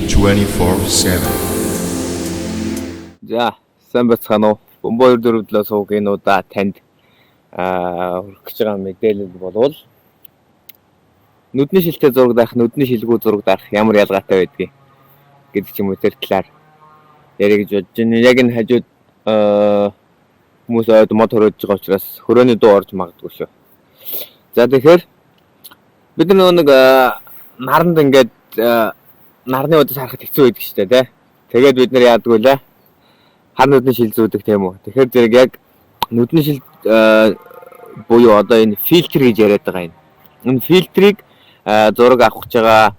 24/7. За, сайн бацгаана уу. Бомбо 24-7 суугийн удаа танд хүргэж байгаа мэдээлэл болвол нүдний шилтэй зураг дарах, нүдний шилгүй зураг дарах ямар ялгаатай байдгийг гэдэг ч юм уу тэр талаар ярих гэж бодож байна. Яг энэ хажууд хүмүүс ойд мод хөрөөж байгаа учраас хөрөөний дуу орж магадгүй шүү. За тэгэхээр бид нэг наранд ингээд нарны удаас харахад хэцүү байдаг шүү дээ, тэ. Тэгээд бид нар яадаг вэ? Хар нүдний шил зүүдэг тийм үү. Тэгэхээр зэрэг яг нүдний шил буюу одоо энэ фильтр гэж яриад байгаа юм. Энэ фильтрийг зураг авах гэж байгаа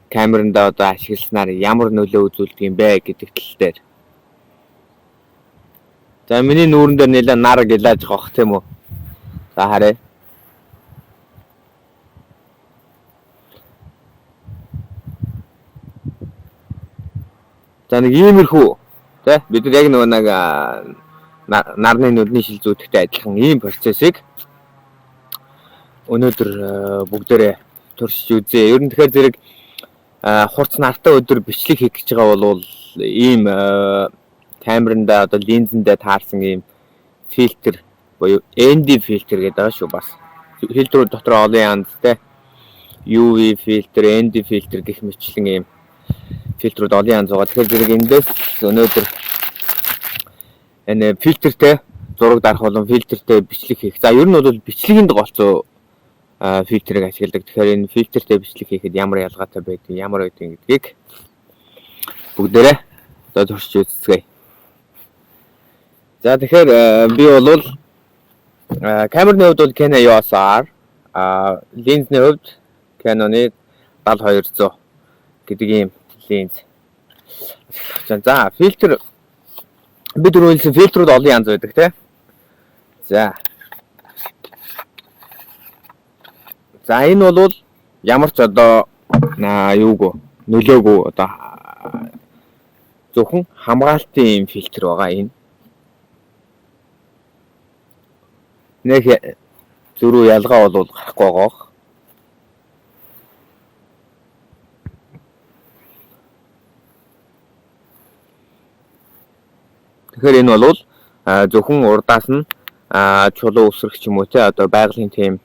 камеранда одоо ашигласнаар ямар нөлөө үзүүлдэг юм бэ гэдэг тал дээр. За миний нүүрэн дээр нэлээд нар гэлааж байгаа бох тийм үү. За харъя. За нэг иймэрхүү тэ бид нар яг нэг нарны нүдний шил зүүдэгтэй адилхан ийм процессыг өнөөдөр бүгдээрээ туршиж үзье. Ер нь тэгэхээр зэрэг хурц нартай өдөр бичлэг хийх гэж байгаа бол ийм камеранда одоо линзэндээ таарсан ийм фильтр буюу ND фильтр гэдэг байгаа шүү бас. Фильтрүүд дотор олон янзтай UV фильтр, ND фильтр гэх мэтлэн ийм фильтрүүд олон янз байгаа. Тэгэхээр зэрэг эндээс өнөөдөр энэ фильтртэй зураг дарах болон фильтртэй бичлэг хийх. За ер нь бол бичлэгийн голцоо фильтрийг ашигладаг. Тэгэхээр энэ фильтртэй бичлэг хийхэд ямар ялгаатай байдаг, ямар байдгийг гэдгийг бүгдээрээ одоо туршиж үзье. За тэгэхээр би бол камерны хувьд бол Canon EOS R, линзний хувьд Canon-ы 7200 гэдэг ийм линз. За фильтр бид түрүүлсэн фильтрүүд олон янз байдаг тий. За энэ бол ямар ч одоо юуг нөлөөгүй одоо зөвхөн хамгаалтын юм фильтр байгаа энэ. Нэг зөрүү ялгаа бол гарахгүй байгаа. Тэгэхээр энэ бол зөвхөн урдаас нь чулуу өсрөх ч юм уу те одоо байгалийн тийм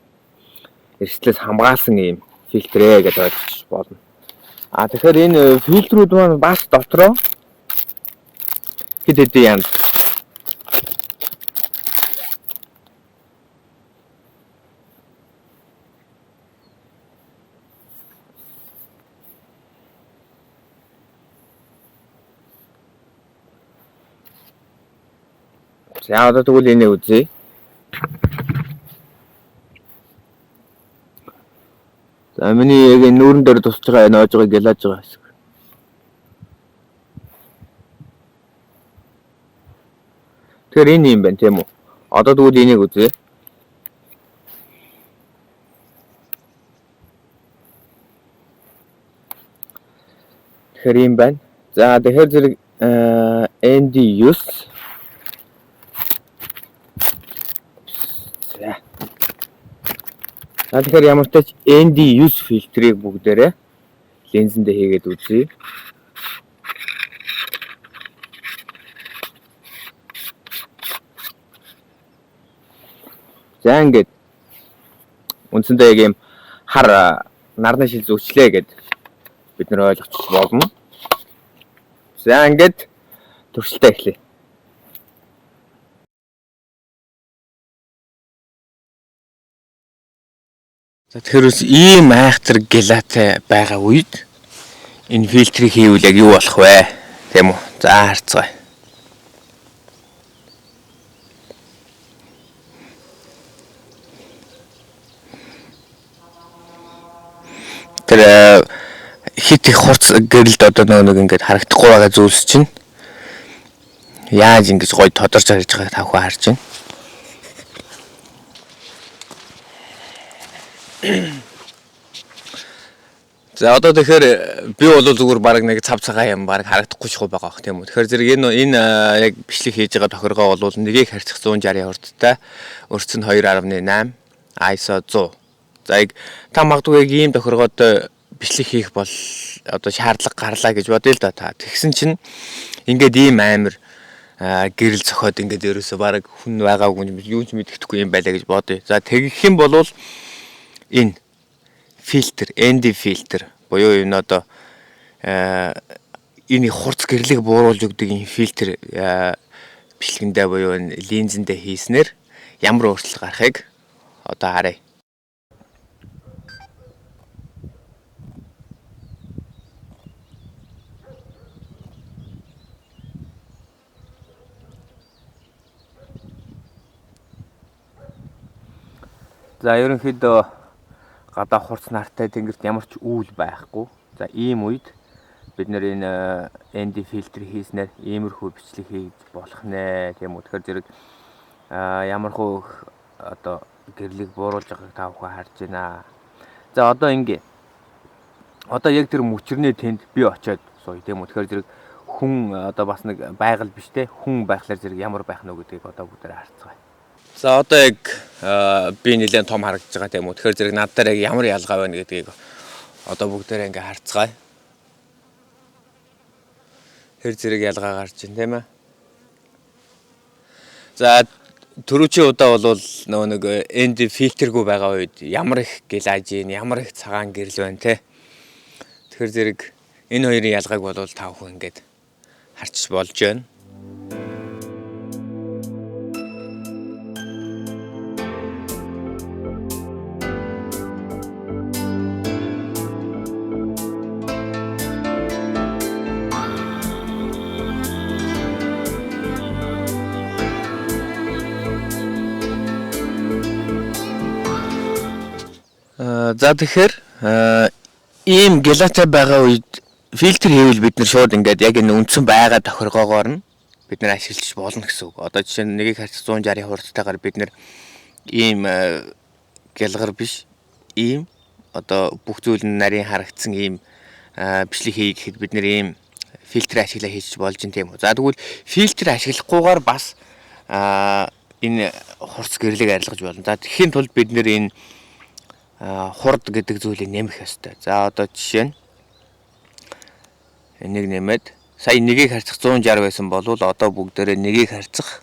эрсдлээс хамгаалсан юм фильтрээ гэж ойлгож болно. Тэгэхээр энэ фильтрүүд маань бас дотроо хэд хэдэн янз. За одоо тэгвэл энийг үзье. За миний яг нүүрэн дээр тусч байгаа энэ оожгыг гэлааж байгаа хэсэг. Тэгэхээр энэ юм байна тийм үү? Одоо тэгвэл энийг үзье. Тэгэхээр юм байна. За тэгэхээр зэрэг ND use тэгэхээр ямар ч тач ND use фильтрийг бүгдээрээ линзэндээ хийгээд үзье. За ингээд үндсэндээ яг юм хар нарны шил зүүчлээ гэд бид нэр ойлгочих болно. За ингээд туршилтаа эхлэе. За тэгэхээр ийм айхтар гэлатай байгаа үед энэ фильтрийг хийвэл яг юу болох вэ? Тийм үү? За харцгаая. Тэр хит их хурц гэрэлд одоо нэг ингээд харагдахгүй байгаа зүйлс чинь яаж ингэж гоё тодорч харж байгааг тавхан харж байна. За одоо тэгэхээр би бол зүгээр баг нэг цав цагаан юм баг харагдахгүй шгүй байгаа бох тийм үү. Тэгэхээр зэрэг энэ яг бичлэг хийж байгаа тохиргоо бол нэгийг харьцах 160 хурдтай өрцөн 2.8 ISO 100. За яг та магадгүй ийм тохиргоотой бичлэг хийх бол одоо шаардлага гарлаа гэж бодъё л да та. Тэгсэн чинь ингээд ийм амар гэрэл зохиод ингээд ерөөсө баг хүн байгаагүй юу ч мэддэхгүй юм байлаа гэж бодъё. За тэгэх юм бол энэ фильтр, ND фильтр буюу энэ одоо энэ хурц гэрлийг бууруулж өгдөг энэ фильтр бичлэгэндээ буюу энэ линзэндээ хийснээр ямар өөрчлөлт гарахыг одоо харъя. За ерөнхийдөө гадаа хурц нартай тэнгэрт ямар ч үүл байхгүй. За ийм үед бид нэр энэ ND фильтр хийснээр иймэрхүү бичлэг хийж болох нэ. Тийм үү. Тэгэхээр зэрэг ямар хөө одоо гэрлийг бууруулж байгааг та бүхэн харж байна. За одоо ингэ. Одоо яг тэр мөчрний тэнд би очиод сууя. Тийм үү. Тэгэхээр зэрэг хүн одоо бас нэг байгаль биш те. Хүн байхлаар зэрэг ямар байх нь гэдгийг одоо бүгдээр харцгаая. За одоо яг би нэлээд том харагдаж байгаа тийм үү. Тэгэхээр зэрэг над дээр яг ямар ялгаа байна гэдгийг одоо бүгдээрээ ингээ харцгаая. Тэр зэрэг ялгаа гарч байна тийм ээ. За түрүүчийн удаа бол нөгөө нэг энд фильтргүй байгаа үед ямар их гилаж ийн, ямар их цагаан гэрэл байна те. Тэгэхээр зэрэг энэ хоёрын ялгааг бол та бүхэн ингээд харч болж байна. За тэгэхээр ийм гелатай байгаа үед фильтр хийвэл бид нар шууд ингээд яг энэ үндсэн байгаа тохиргоогоор нь бид нар ашиглаж болно гэсэн үг. Одоо жишээ нь нэгийг харьцах 160 хурдтайгаар бид нар ийм гялгар биш ийм одоо бүх зүйл нь нарийн харагдсан ийм бичлэг хий гэхэд бид нар ийм фильтр ашиглаа хийж болж юм тийм үү. За тэгвэл фильтр ашиглахгүйгээр бас энэ хурц гэрлийг арилгаж болно. За тэгэхийн тулд бид нар энэ хурд гэдэг зүйлийг нэмэх ёстой. За одоо жишээ нь энийг нэмээд сая нэгийг харьцах 160 байсан бол одоо бүгдээрээ нэгийг харьцах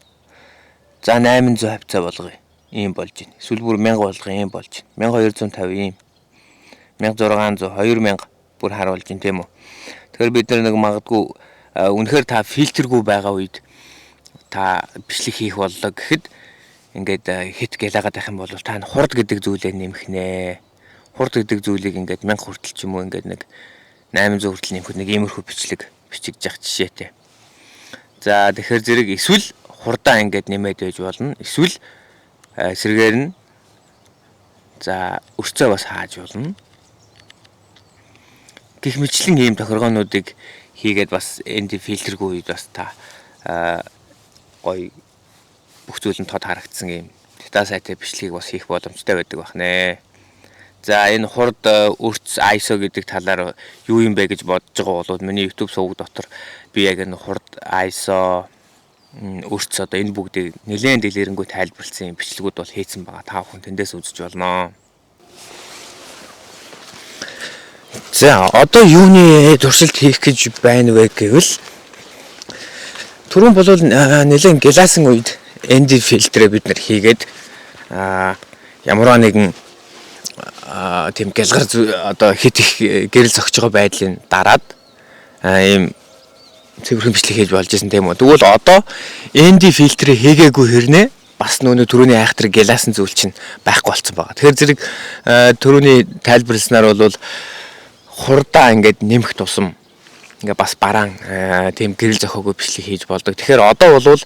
за 800 хавцаа болгоё. Ийм болж байна. Эсвэл бүр 1000 болгоё ийм болж байна. 1250 ийм. 1600 2000 бүр харуулж байна тийм үү. Тэгэхээр бид нар нэг магадгүй үнэхээр та фильтргүй байгаа үед та бичлэг хийх боллоо гэхэд ингээд хит гэлаагаад байх юм бол та хурд гэдэг зүйлээ нэмэх нэ. Хурд гэдэг зүйлийг ингээд 1000 хүртэл ч юм уу ингээд нэг 800 хүртэл нэмэхэд нэг иймэрхүү бичлэг бичигдэж явах жишээтэй. За тэгэхээр зэрэг эсвэл хурдаа ингээд нэмээд байж болно. Эсвэл эсрэгээр нь за өрцөө бас хааж болно. Гэх мэтлэн ийм тохиргоонуудыг хийгээд бас ND фильтргүй үед бас та гоё бүх зүйл нь тод харагдсан юм дата сайтай бичлэгийг бас хийх боломжтой байдаг бахнэ. За энэ хурд өрц ISO гэдэг талаар юу юм бэ гэж бодож байгаа бол миний YouTube суваг дотор би яг энэ хурд ISO өрц одоо энэ бүгдийг нэлээд дэлгэрэнгүй тайлбарлсан бичлэгүүд бол хийцэн байгаа. Та бүхэн тэндээс үзэж болно. За одоо юуны туршилт хийх гэж байна вэ гэвэл түрүүн бол нэлээд гэлаасан үед ND фильтрээ бид нар хийгээд ямар нэгэн тийм гэлгар одоо хит их гэрэл зогч байгаа байдлын дараад ийм цэвэрхэн бичлэг хийж болж исэн тийм үү. Тэгвэл одоо ND фильтрээ хийгээгүй хэрнээ бас нөөний түрүүний айхтар гэлаасан зүйл чинь байхгүй болцсон байгаа. Тэгэхээр зэрэг түрүүний тайлбарласнаар бол хурдаа ингээд нэмэх тусам ингээ бас бараан тийм гэрэл зохиогүй бичлэг хийж болдог. Тэгэхээр одоо бол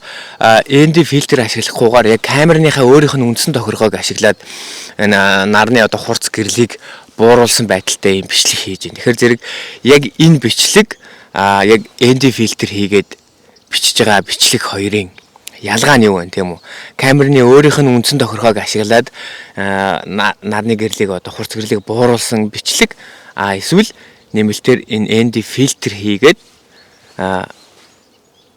ND фильтр ашиглахгүйгээр яг камерныхаа өөрийнх нь үндсэн тохиргоог ашиглаад энэ нарны одоо хурц гэрлийг бууруулсан байдалтай юм бичлэг хийж байна. Тэгэхээр зэрэг яг энэ бичлэг яг ND фильтр хийгээд бичиж байгаа бичлэг хоёрын ялгаа нь юу вэ тийм үү? Камерны өөрийнх нь үндсэн тохиргоог ашиглаад нарны гэрлийг одоо хурц гэрлийг бууруулсан бичлэг эсвэл нэмэлтээр энэ ND фильтр хийгээд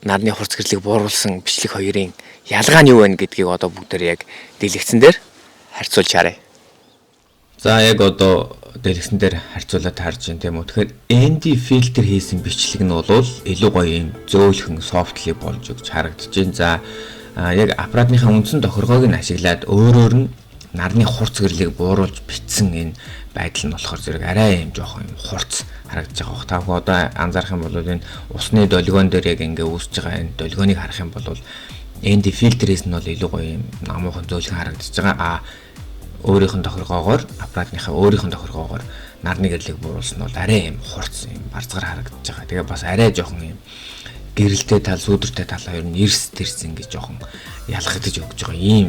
нарны хурц гэрлийг бууруулсан бичлэг хоёрын ялгаа нь юу вэ гэдгийг одоо бүгдээр яг дэлгэцэн дээр харьцуулж харъя. За яг одоо дэлгэсэн дээр харьцуулаад харж байна тийм үү. Тэгэхээр ND фильтр хийсэн бичлэг нь бол илүү гоё юм зөөлхөн софтлиг болж өгч харагдаж байна. За яг аппаратныхаа үндсэн тохиргоог нь ашиглаад өөрөөр нь нарны хурц гэрлийг бууруулж бичсэн энэ байдал нь болохоор зэрэг арай юм жоох юм хурц харагдаж байгаа. Та бүхэн одоо анзаарах юм бол энэ усны долгион дээр яг ингээ үүсэж байгаа энэ долгионыг харах юм бол ND фильтрээс нь бол илүү гоё юм намуухан зөөлхөн харагдаж байгаа. Өөрийнх нь тохиргоогоор аппаратныхаа өөрийнх нь тохиргоогоор нарны гэрлийг бууруулсан нь бол арай юм хурц юм барцгаар харагдаж байгаа. Тэгээ бас арай жоохон юм гэрэлтэй тал сүүдэртэй тал хоёр нь эрс тэрс ингэ жоохон ялгагдаж өгч байгаа ийм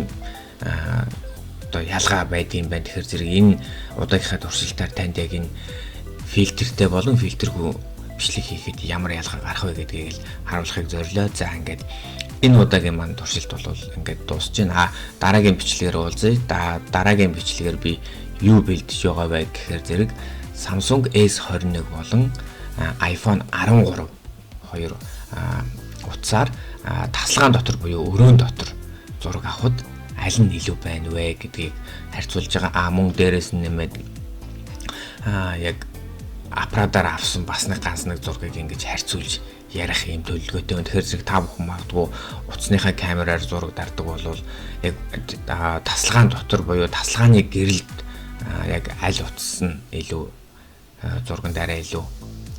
одоо ялгаа байдığım байна. Тэгэхээр зэрэг энэ удаагийнхаа туршилтаар танд яг энэ фильтртэй болон фильтргүй бичлэг хийхэд ямар ялгаа гарах вэ гэдгийг л харуулахыг зорилоо. За ингээд энэ удаагийн маань туршилт бол ингээд дуусж байна. Дараагийн бичлэгээр уулзъя. Дараагийн бичлэгээр би юу бэлдэж байгаа вэ гэхээр зэрэг Samsung S21 болон iPhone 13 хоёр утсаар тасалгаан дотор буюу өрөөнд дотор зураг авахд аль нь илүү байна вэ гэдгийг харьцуулж байгаа. Мөн дээрээс нь нэмээд яг аппаратаар авсан бас нэг ганц нэг зургийг ингэж харьцуулж ярих юм төлөвлөгөөтэй байна. Тэгэхээр зэрэг та бүхэн магадгүй утасныхаа камераар зураг дардаг бол яг тасалгаан дотор буюу тасалгааны гэрэлд яг аль утас нь илүү зурганд арай илүү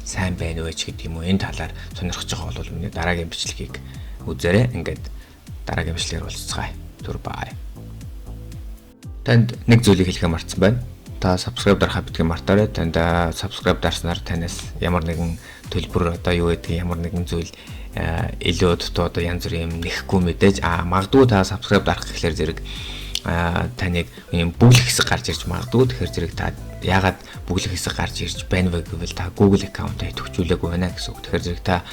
сайн байна вэ ч гэдэг юм уу. Энэ талаар сонирхож байгаа бол миний дараагийн бичлэгийг үзээрэй. Ингээд дараагийн бичлэгээр уулзцгаая. Түр бай. Танд нэг зүйлийг хэлэхээ мартсан байна. Та subscribe дарахаа битгий мартаарай. Танд subscribe дарснаар танаас ямар нэгэн төлбөр одоо юу гэдэг ямар нэгэн зүйл илүү дутуу одоо янз бүрийн юм нэхгүй мэдээж магадгүй та subscribe дарах гэхлээр зэрэг таныг юм бүглэх хэсэг гарч ирж магадгүй. Тэгэхээр зэрэг та яагаад бүглэх хэсэг гарч ирж байна вэ гэвэл та Google аккаунтаа идэвхжүүлээгүй байна гэсэн үг. Тэгэхээр зэрэг та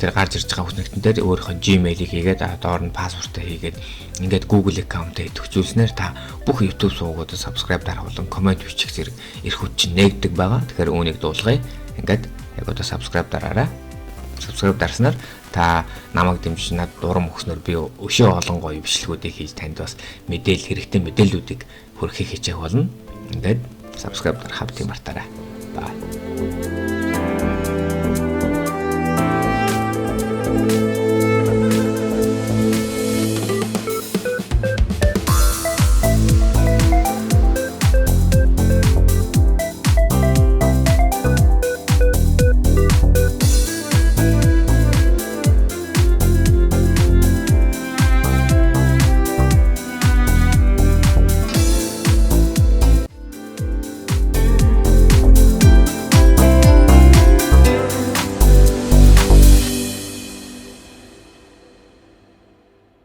тэр гарч ирж байгаа хүснэгтэн дээр өөрийнхөө Gmail-ийг хийгээд доор нь пассвортаа хийгээд ингээд Google аккаунтаа идэвхжүүлснээр та бүх YouTube сувгуудад subscribe дарах болон комент бичих зэрэг эрх хүч чинь нэгдэг байгаа. Тэгэхээр үүнийг дуулгая. Ингээд яг одоо subscribe дараарай. Subscribe дарснаар та намайг дэмжиж надад дурам өгснөөр би өшөө олон гоё бичлэгүүдийг хийж танд бас хэрэгтэй мэдээллүүдийг хүргэхийг хичээх болно. Ингээд subscribe дарахаа бити мартаарай. Bye.